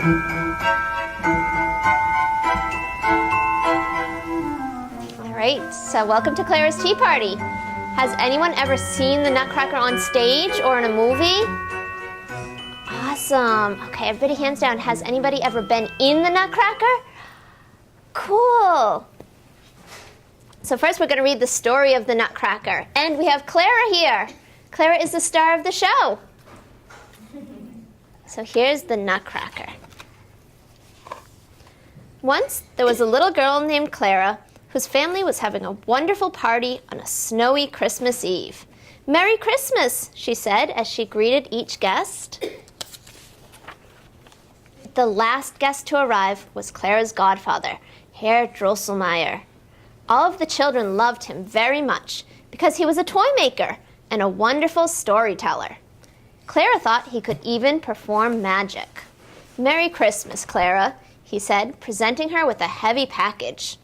All right, so welcome to Clara's Tea Party. Has anyone ever seen the Nutcracker on stage or in a movie? Awesome. Okay, everybody hands down. Has anybody ever been in the Nutcracker? Cool. So first we're going to read the story of the Nutcracker. And we have Clara here. Clara is the star of the show. So here's the Nutcracker. Once there was a little girl named Clara whose family was having a wonderful party on a snowy Christmas Eve. "Merry Christmas," she said as she greeted each guest. The last guest to arrive was Clara's godfather, Herr Drosselmeyer. All of the children loved him very much because he was a toy maker and a wonderful storyteller. Clara thought he could even perform magic. "Merry Christmas, Clara," he said, presenting her with a heavy package.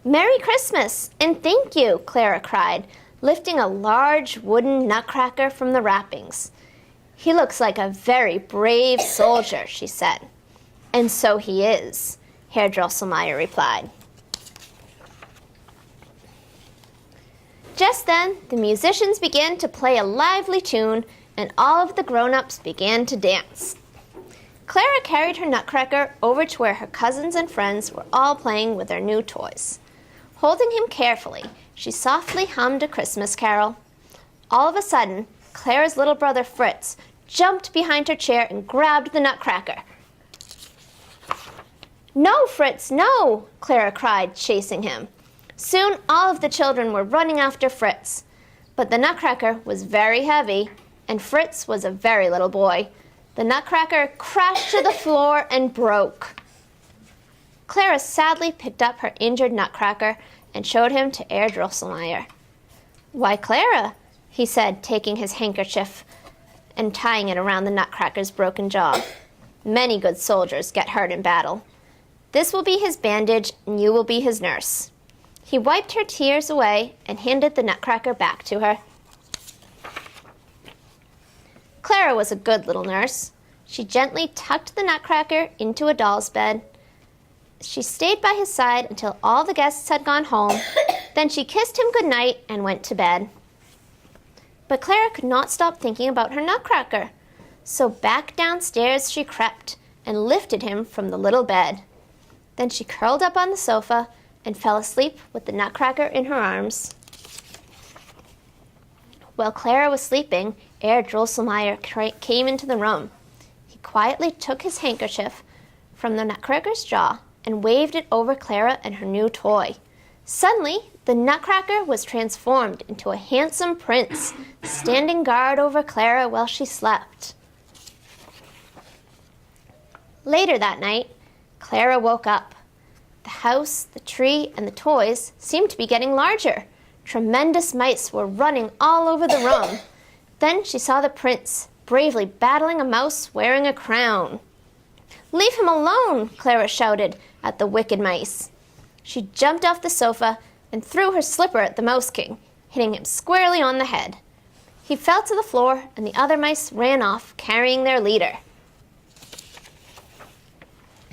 "Merry Christmas, and thank you," Clara cried, lifting a large wooden nutcracker from the wrappings. "He looks like a very brave soldier," she said. "And so he is," Herr Drosselmeyer replied. Just then, the musicians began to play a lively tune, and all of the grown-ups began to dance. Clara carried her nutcracker over to where her cousins and friends were all playing with their new toys. Holding him carefully, she softly hummed a Christmas carol. All of a sudden, Clara's little brother Fritz jumped behind her chair and grabbed the nutcracker. "No, Fritz, no!" Clara cried, chasing him. Soon, all of the children were running after Fritz. But the nutcracker was very heavy, and Fritz was a very little boy. The nutcracker crashed to the floor and broke. Clara sadly picked up her injured nutcracker and showed him to Herr Drosselmeyer. "Why, Clara," he said, taking his handkerchief and tying it around the nutcracker's broken jaw. "Many good soldiers get hurt in battle. This will be his bandage, and you will be his nurse." He wiped her tears away and handed the nutcracker back to her. Clara was a good little nurse. She gently tucked the nutcracker into a doll's bed. She stayed by his side until all the guests had gone home. Then she kissed him goodnight and went to bed. But Clara could not stop thinking about her nutcracker. So back downstairs she crept and lifted him from the little bed. Then she curled up on the sofa and fell asleep with the nutcracker in her arms. While Clara was sleeping, Herr Drosselmeyer came into the room. He quietly took his handkerchief from the nutcracker's jaw and waved it over Clara and her new toy. Suddenly, the nutcracker was transformed into a handsome prince, standing guard over Clara while she slept. Later that night, Clara woke up. The house, the tree, and the toys seemed to be getting larger. Tremendous mice were running all over the room. Then she saw the prince bravely battling a mouse wearing a crown. "Leave him alone!" Clara shouted at the wicked mice. She jumped off the sofa and threw her slipper at the Mouse King, hitting him squarely on the head. He fell to the floor, and the other mice ran off, carrying their leader.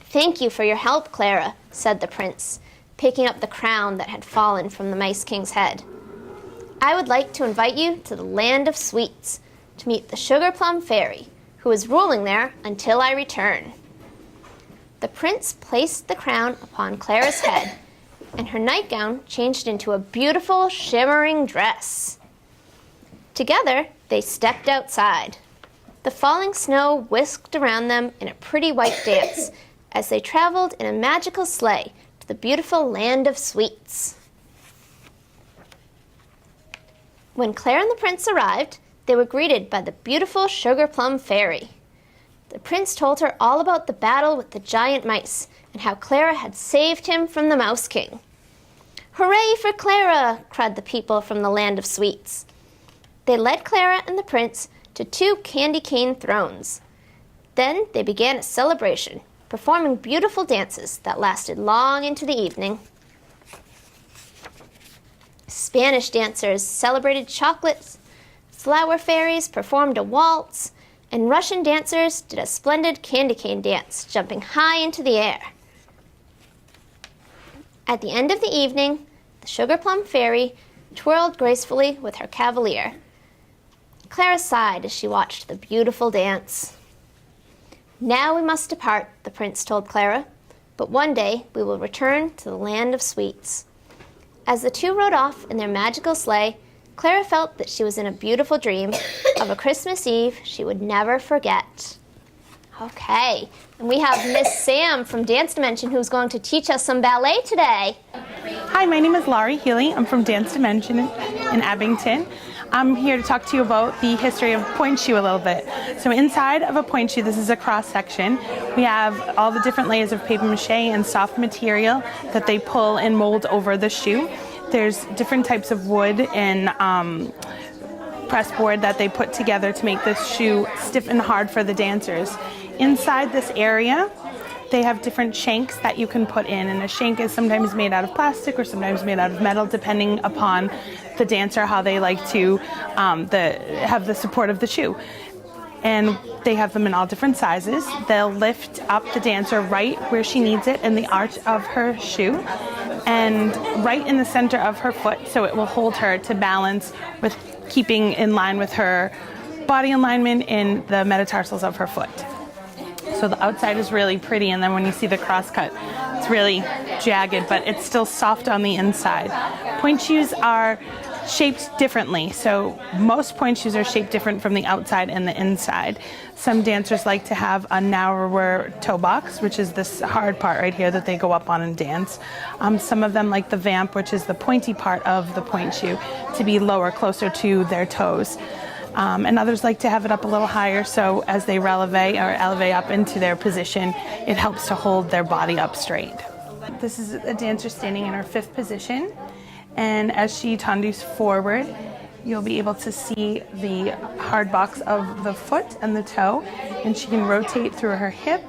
"Thank you for your help, Clara," said the prince, picking up the crown that had fallen from the Mice King's head. "I would like to invite you to the land of sweets to meet the Sugar Plum Fairy, who is ruling there until I return." The prince placed the crown upon Clara's head, and her nightgown changed into a beautiful, shimmering dress. Together, they stepped outside. The falling snow whisked around them in a pretty white dance as they traveled in a magical sleigh to the beautiful land of sweets. When Clara and the prince arrived, they were greeted by the beautiful Sugar Plum Fairy. The prince told her all about the battle with the giant mice and how Clara had saved him from the Mouse King. "Hooray for Clara!" cried the people from the land of sweets. They led Clara and the prince to 2 candy cane thrones. Then they began a celebration, performing beautiful dances that lasted long into the evening. Spanish dancers celebrated chocolates, flower fairies performed a waltz, and Russian dancers did a splendid candy cane dance, jumping high into the air. At the end of the evening, the Sugar Plum Fairy twirled gracefully with her cavalier. Clara sighed as she watched the beautiful dance. Now we must depart, the prince told Clara, but one day we will return to the land of sweets. As the two rode off in their magical sleigh, Clara felt that she was in a beautiful dream of a Christmas Eve she would never forget. Okay, and we have Miss Sam from Dance Dimension who's going to teach us some ballet today. Hi, my name is Laurie Healy. I'm from Dance Dimension in Abington. I'm here to talk to you about the history of pointe shoe a little bit. So inside of a pointe shoe, this is a cross section. We have all the different layers of paper mache and soft material that they pull and mold over the shoe. There's different types of wood and press board that they put together to make this shoe stiff and hard for the dancers. Inside this area, they have different shanks that you can put in, and a shank is sometimes made out of plastic or sometimes made out of metal, depending upon the dancer, how they like to have the support of the shoe. And they have them in all different sizes. They'll lift up the dancer right where she needs it in the arch of her shoe and right in the center of her foot, so it will hold her to balance with keeping in line with her body alignment in the metatarsals of her foot. So the outside is really pretty, and then when you see the cross cut, it's really jagged, but it's still soft on the inside. Pointe shoes are shaped differently, so most pointe shoes are shaped different from the outside and the inside. Some dancers like to have a narrower toe box, which is this hard part right here that they go up on and dance. Some of them like the vamp, which is the pointy part of the pointe shoe, to be lower, closer to their toes. And others like to have it up a little higher, so as they elevate up into their position, it helps to hold their body up straight. This is a dancer standing in her fifth position, and as she tendus forward, you'll be able to see the hard box of the foot and the toe, and she can rotate through her hip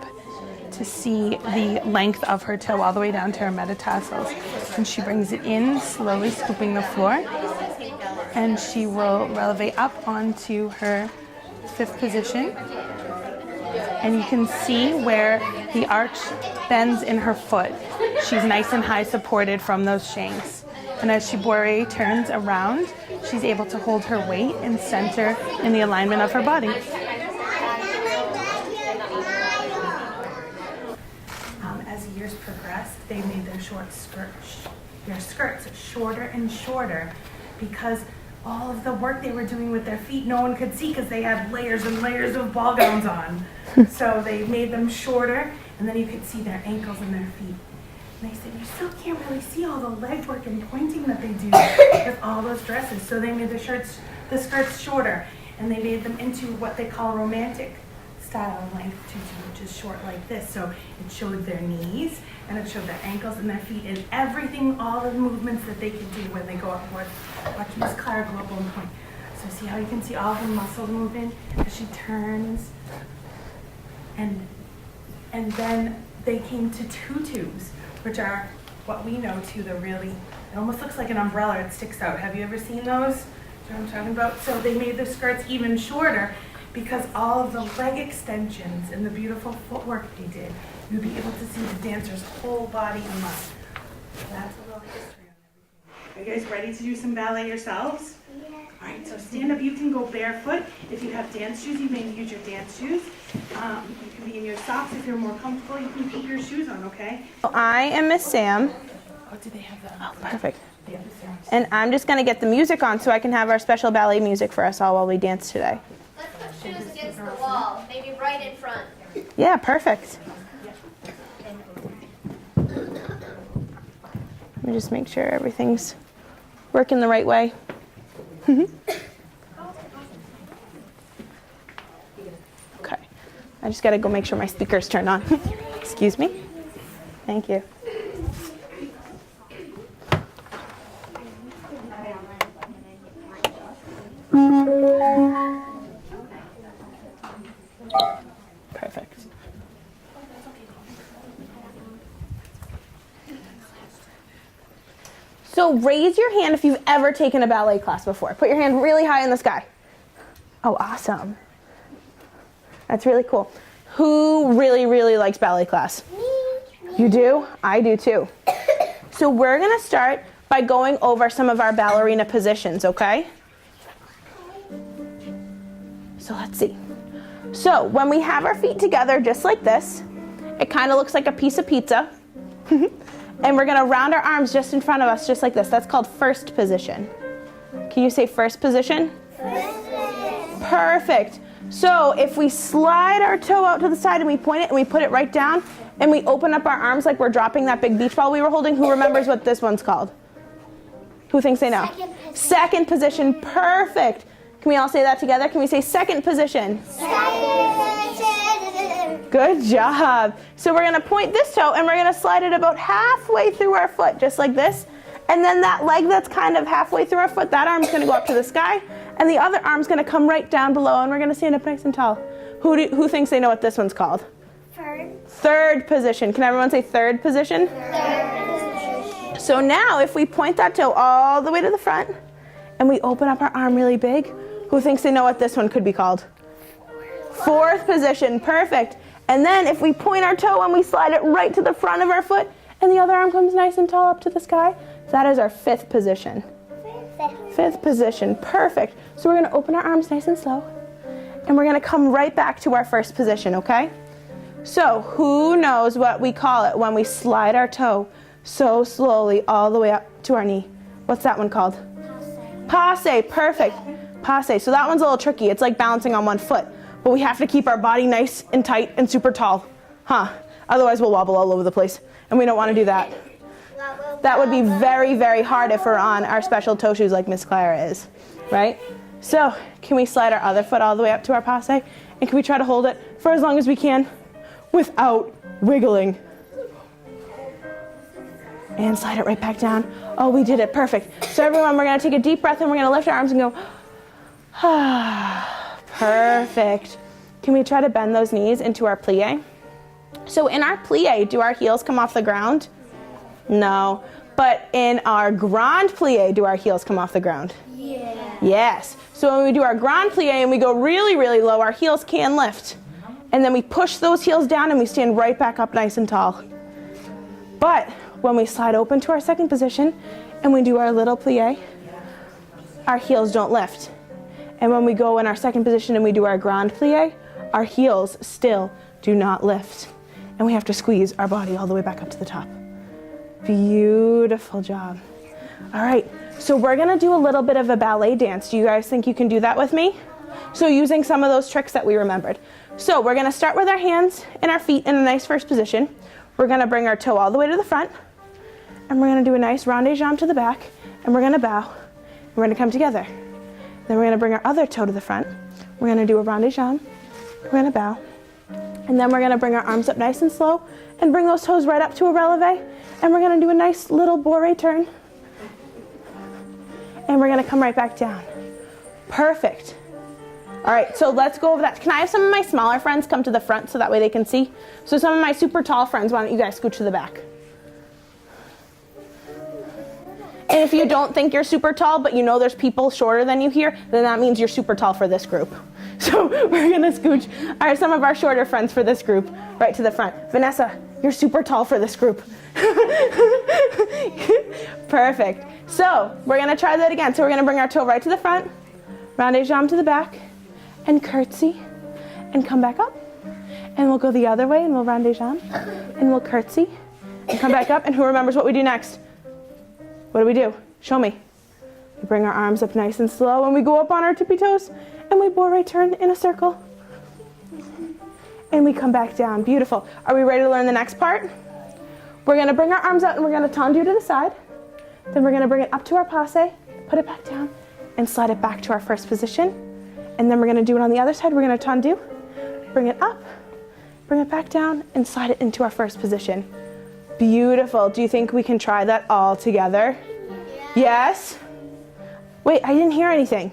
to see the length of her toe all the way down to her metatarsals. And she brings it in, slowly scooping the floor, and she will elevate up onto her fifth position. And you can see where the arch bends in her foot. She's nice and high supported from those shanks. And as she bourrée turns around, she's able to hold her weight and center in the alignment of her body. As years progressed, they made their skirts shorter and shorter, because all of the work they were doing with their feet no one could see because they had layers and layers of ball gowns on. So they made them shorter, and then you could see their ankles and their feet. And they said, you still can't really see all the leg work and pointing that they do with all those dresses. So they made the skirts shorter, and they made them into what they call romantic style length tutu, which is short like this. So it showed their knees, and it showed their ankles and their feet, and everything, all the movements that they could do when they go upward. Watch Miss Clara go up on point. So see how you can see all her muscles moving as she turns. And then they came to tutus, which are what we know to the really, it almost looks like an umbrella, it sticks out. Have you ever seen those? You know what I'm talking about? So they made the skirts even shorter, because all of the leg extensions and the beautiful footwork they did, you'd be able to see the dancer's whole body and muscle. So that's a little history on everything. Are you guys ready to do some ballet yourselves? Yeah. All right, so stand up. You can go barefoot. If you have dance shoes, you may use your dance shoes. You can be in your socks. If you're more comfortable, you can keep your shoes on, okay? I am Miss Sam. Oh, do they have that? Oh, perfect. And I'm just going to get the music on so I can have our special ballet music for us all while we dance today. Let's put shoes against the wall, maybe right in front. Yeah, perfect. Let me just make sure everything's working the right way. Okay. I just got to go make sure my speaker's turned on. Excuse me. Thank you. Perfect. So raise your hand if you've ever taken a ballet class before. Put your hand really high in the sky. Oh, awesome. That's really cool. Who really, really likes ballet class? Me. You do? I do too. So we're gonna start by going over some of our ballerina positions, okay? So let's see. So when we have our feet together just like this, it kind of looks like a piece of pizza. And we're gonna round our arms just in front of us, just like this. That's called first position. Can you say first position? First. Perfect. So if we slide our toe out to the side and we point it and we put it right down and we open up our arms like we're dropping that big beach ball we were holding, who remembers what this one's called? Who thinks they know? Second position. Perfect. Can we all say that together? Can we say second position? Second position. Good job. So we're going to point this toe and we're going to slide it about halfway through our foot, just like this. And then that leg that's kind of halfway through our foot, that arm's going to go up to the sky. And the other arm's going to come right down below and we're going to stand up nice and tall. Who thinks they know what this one's called? Third. Third position. Can everyone say third position? Third position. So now if we point that toe all the way to the front and we open up our arm really big, who thinks they know what this one could be called? Fourth position. Perfect. And then if we point our toe and we slide it right to the front of our foot and the other arm comes nice and tall up to the sky, that is our fifth position. Fifth position. Perfect. So we're going to open our arms nice and slow and we're going to come right back to our first position, okay? So who knows what we call it when we slide our toe so slowly all the way up to our knee? What's that one called? Passe. Perfect. Passe. So that one's a little tricky. It's like balancing on one foot, but we have to keep our body nice and tight and super tall. Otherwise we'll wobble all over the place and we don't want to do that. That would be very, very hard if we're on our special toe shoes like Miss Clara is, right? So can we slide our other foot all the way up to our passe? And can we try to hold it for as long as we can without wiggling? And slide it right back down. Oh, we did it. Perfect. So everyone, we're going to take a deep breath and we're going to lift our arms and go, perfect. Can we try to bend those knees into our plie? So in our plie, do our heels come off the ground? No. But in our grand plie, do our heels come off the ground? Yeah. Yes. So when we do our grand plie and we go really, really low, our heels can lift. And then we push those heels down and we stand right back up nice and tall. But when we slide open to our second position and we do our little plie, our heels don't lift. And when we go in our second position and we do our grand plie, our heels still do not lift. And we have to squeeze our body all the way back up to the top. Beautiful job. All right, so we're gonna do a little bit of a ballet dance. Do you guys think you can do that with me? So using some of those tricks that we remembered. So we're gonna start with our hands and our feet in a nice first position. We're gonna bring our toe all the way to the front and we're gonna do a nice rond de jambe to the back and we're gonna bow and we're gonna come together. Then we're gonna bring our other toe to the front. We're gonna do a rond de jambe, we're gonna bow, and then we're gonna bring our arms up nice and slow and bring those toes right up to a releve. And we're going to do a nice little bourrée turn. And we're going to come right back down. Perfect. All right, so let's go over that. Can I have some of my smaller friends come to the front so that way they can see? So some of my super tall friends, why don't you guys scooch to the back? And if you don't think you're super tall, but you know there's people shorter than you here, then that means you're super tall for this group. So we're going to scooch some of our shorter friends for this group right to the front. Vanessa, you're super tall for this group. Perfect. So we're going to try that again. So we're going to bring our toe right to the front, rond de jambe to the back, and curtsy, and come back up. And we'll go the other way, and we'll rond de jambe, and we'll curtsy, and come back up. And who remembers what we do next? What do we do? Show me. We bring our arms up nice and slow, and we go up on our tippy toes, and we bourrée turn in a circle. And we come back down. Beautiful. Are we ready to learn the next part? We're going to bring our arms out and we're going to tendu to the side. Then we're going to bring it up to our passe, put it back down, and slide it back to our first position. And then we're going to do it on the other side. We're going to tendu, bring it up, bring it back down, and slide it into our first position. Beautiful. Do you think we can try that all together? Yeah. Yes? Wait, I didn't hear anything.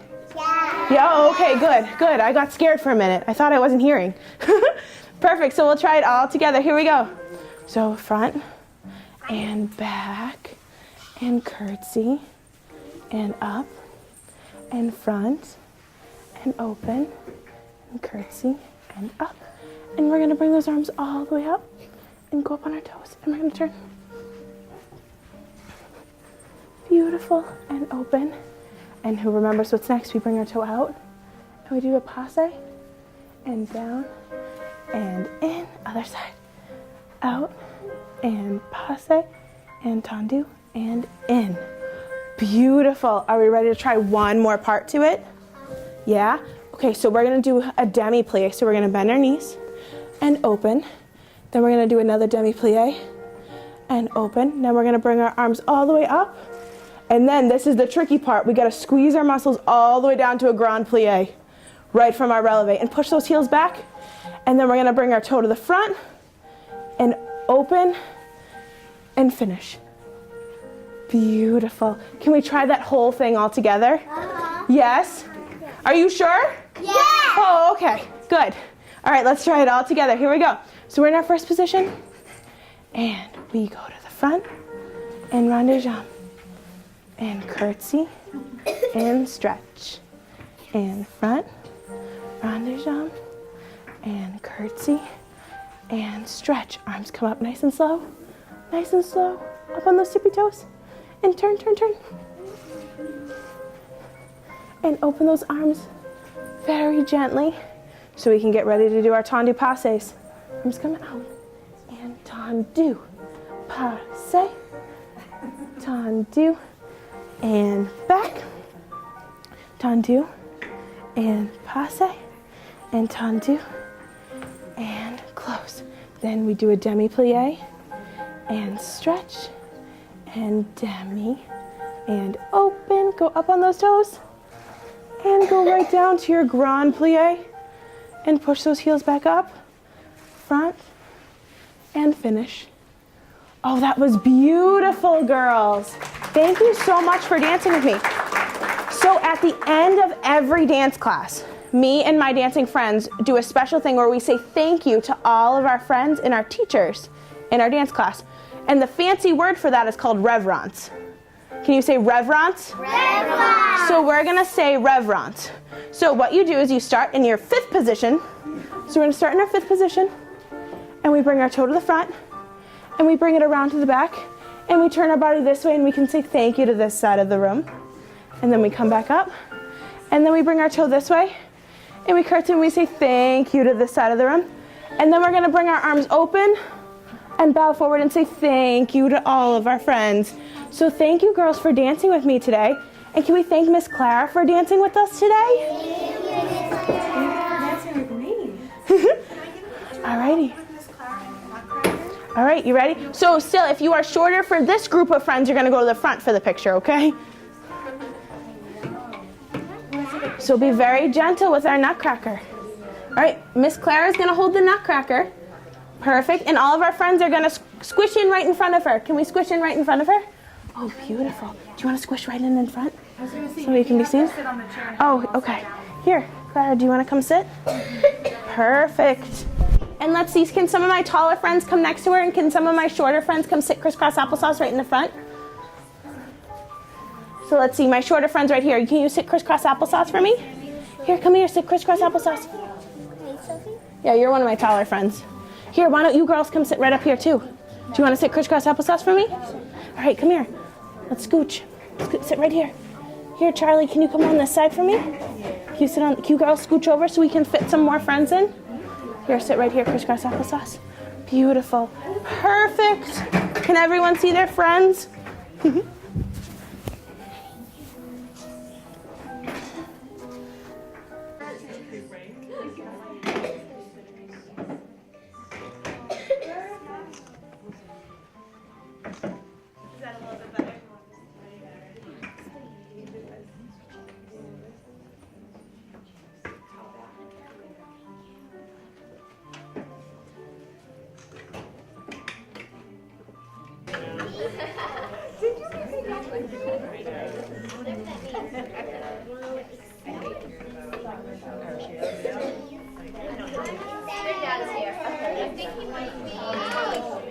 Yeah, okay, good. I got scared for a minute. I thought I wasn't hearing. Perfect, so we'll try it all together. Here we go. So front and back and curtsy and up and front and open and curtsy and up. And we're gonna bring those arms all the way up and go up on our toes. And we're gonna turn. Beautiful, and open. And who remembers what's next? We bring our toe out and we do a passe and down and in. Other side. Out and passe and tendu and in. Beautiful. Are we ready to try one more part to it? Yeah? Okay, so we're gonna do a demi plie. So we're gonna bend our knees and open. Then we're gonna do another demi plie and open. Then we're gonna bring our arms all the way up. And then this is the tricky part. We gotta squeeze our muscles all the way down to a grand plie, right from our releve, and push those heels back. And then we're gonna bring our toe to the front and open and finish. Beautiful. Can we try that whole thing all together? Yes? Are you sure? Yeah. Oh, okay, good. All right, let's try it all together. Here we go. So we're in our first position, and we go to the front and rond de jambe. And curtsy, and stretch, and front, rond de jambe, and curtsy, and stretch. Arms come up nice and slow, up on those tippy toes, and turn, turn, turn. And open those arms very gently so we can get ready to do our tendu passes. Arms coming out, and tendu, passe, tendu, and back, tendu, and passe, and tendu, and close. Then we do a demi plie, and stretch, and demi, and open. Go up on those toes, and go right down to your grand plie, and push those heels back up, front, and finish. Oh, that was beautiful, girls. Thank you so much for dancing with me. So at the end of every dance class, me and my dancing friends do a special thing where we say thank you to all of our friends and our teachers in our dance class. And the fancy word for that is called reverence. Can you say reverence? Reverence. So we're gonna say reverence. So what you do is you start in your fifth position. So we're gonna start in our fifth position, and we bring our toe to the front, and we bring it around to the back, and we turn our body this way, and we can say thank you to this side of the room. And then we come back up, and then we bring our toe this way, and we curtsy, and we say thank you to this side of the room. And then we're gonna bring our arms open and bow forward and say thank you to all of our friends. So thank you, girls, for dancing with me today. And can we thank Miss Clara for dancing with us today? Dancing with me. Alrighty. All right, you ready? So still, if you are shorter for this group of friends, you're gonna go to the front for the picture, okay? So be very gentle with our Nutcracker. All right, Miss Clara is gonna hold the Nutcracker. Perfect, and all of our friends are gonna squish in right in front of her. Can we squish in right in front of her? Oh, beautiful. Do you wanna squish right in front? So you can be seen? Oh, okay. Here, Clara, do you wanna come sit? Perfect. And let's see, can some of my taller friends come next to her, and can some of my shorter friends come sit crisscross applesauce right in the front? So let's see, my shorter friends right here. Can you sit crisscross applesauce for me? Here, come here, sit crisscross applesauce. Yeah, you're one of my taller friends. Here, why don't you girls come sit right up here too? Do you want to sit crisscross applesauce for me? All right, come here. Let's scooch. Sit right here. Here, Charlie, can you come on this side for me? Can you girls scooch over so we can fit some more friends in? Here, sit right here, crisscross applesauce. Beautiful. Perfect. Can everyone see their friends?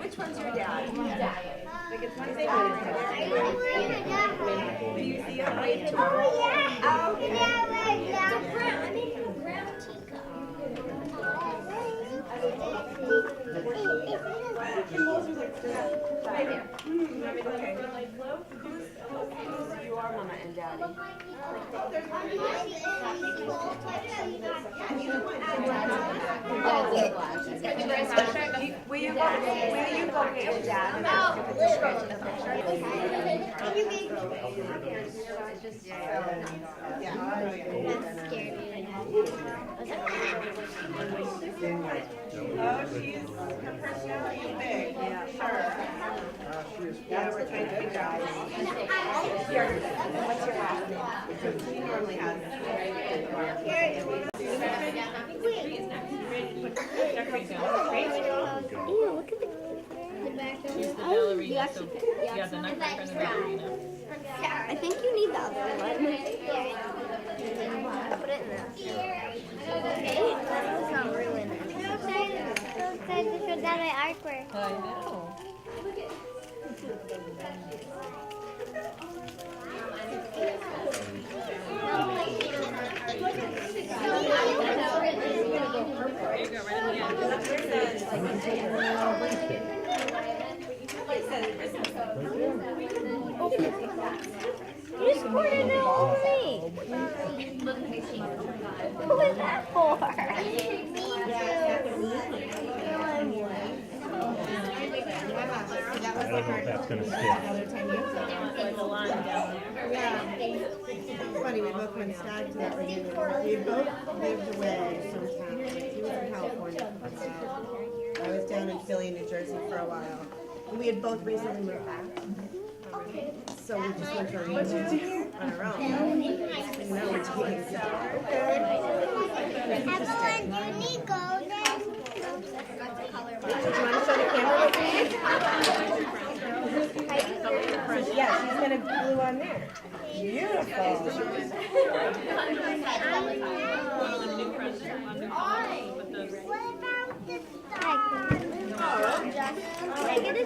Which one's your dad? Like it's my favorite. Do you see it? Wave to him. Oh, yeah. Oh, yeah. It's a brown. I made him a brown teacup. You are Mama and Daddy. Will you go get your dad? Oh, she's, her personality is big. Yeah, sure. Yeah, we're trying to figure out. What's your last name? He normally has it. Ew, look at the back. She's the ballerina, so yeah, the Nutcracker and the ballerina. I think you need the other one. Put it in there. Okay, let's not ruin it. So excited to show Dad my artwork. I know. There you go, right in the You scored it all me. Who is that for? Me I don't know if that's going to stick. There's a line down there. Yeah. It's funny, we both went stag to that reunion. We both lived away sometime. He was in California. I was down in Philly, New Jersey for a while. And we had both recently moved back. So we just went to a reunion on our own. And now we're taking Everyone, do you need golden? Do you want to show the camera what you need? Yeah, she's going to glue on there. Beautiful. What about this dog? Can I get a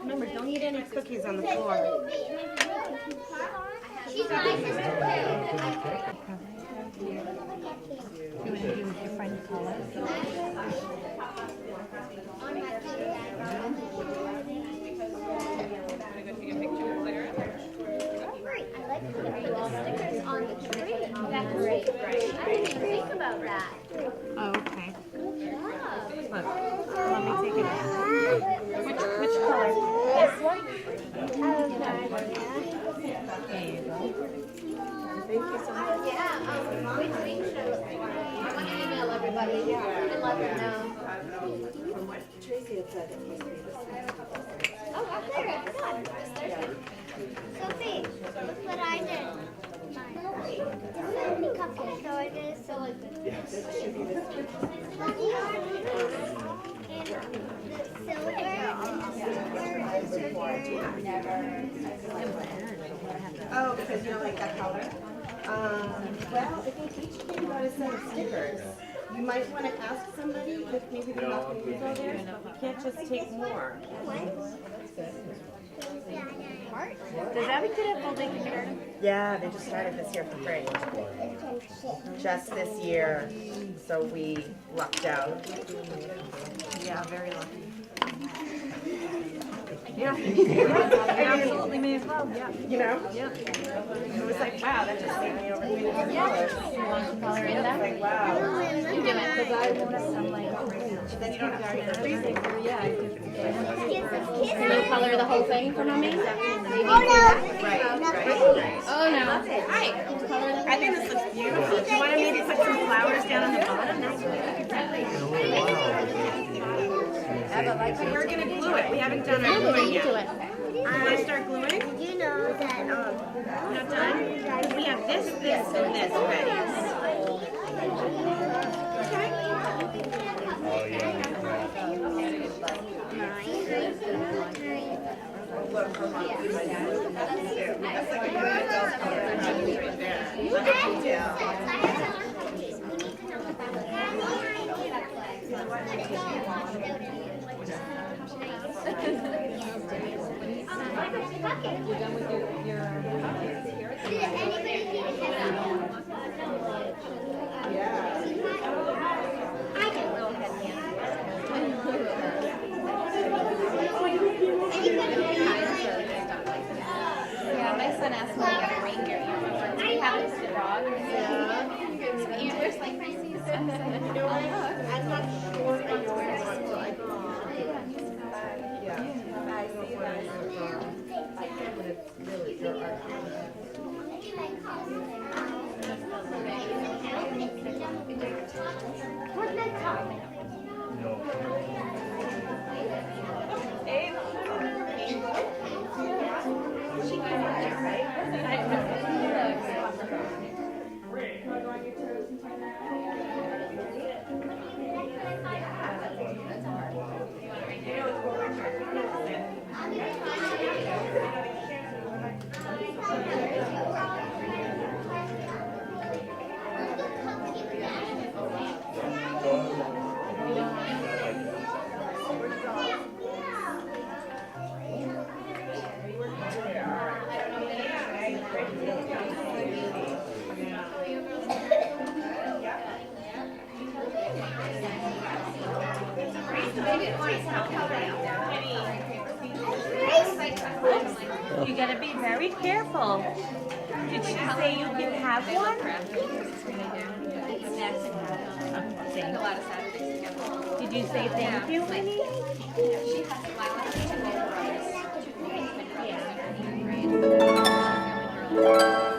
Remember, don't eat any cookies on the floor. She's my sister Stickers on the tree. That's great. I didn't even think about that. Oh, okay. Good job. Look, let me take it. Which color? This one? There you go. Thank you so much. Yeah. Which week should I want to email everybody and let them know. From what Tracy had said, it must be this. Oh, up there. Good. Sophie, look what I did. So I did it so like this. This should be this. And the silver Oh, because you don't like that color? Well, if they each came out a set of stickers, you might want to ask somebody if maybe they're not going to use all theirs. You can't just take more. Does Abington have full day kindergarten? Yeah, they just started this year for free. Just this year, so we lucked out. Yeah, very lucky. Yeah. Absolutely may as well, yeah. You know? Yeah. It was like, wow, that just made me over $300. You want to color in them? Like, wow. You do it. Because I want some like Then you don't have to do the freezing. yeah. Can you color the whole thing for mommy? Right. Oh no. Hi. I think this looks beautiful. Do you want to maybe put some flowers down on the bottom? That's what we're going to glue it. We haven't done our gluing yet. Want to start gluing? Did you know that Not done? We have this, this, and this ready. know what? I'm not sure I know what it's like. Yeah. But it's really your art. You gotta be very careful. Did she say you can have one? Did you say thank you, Winnie? Yeah.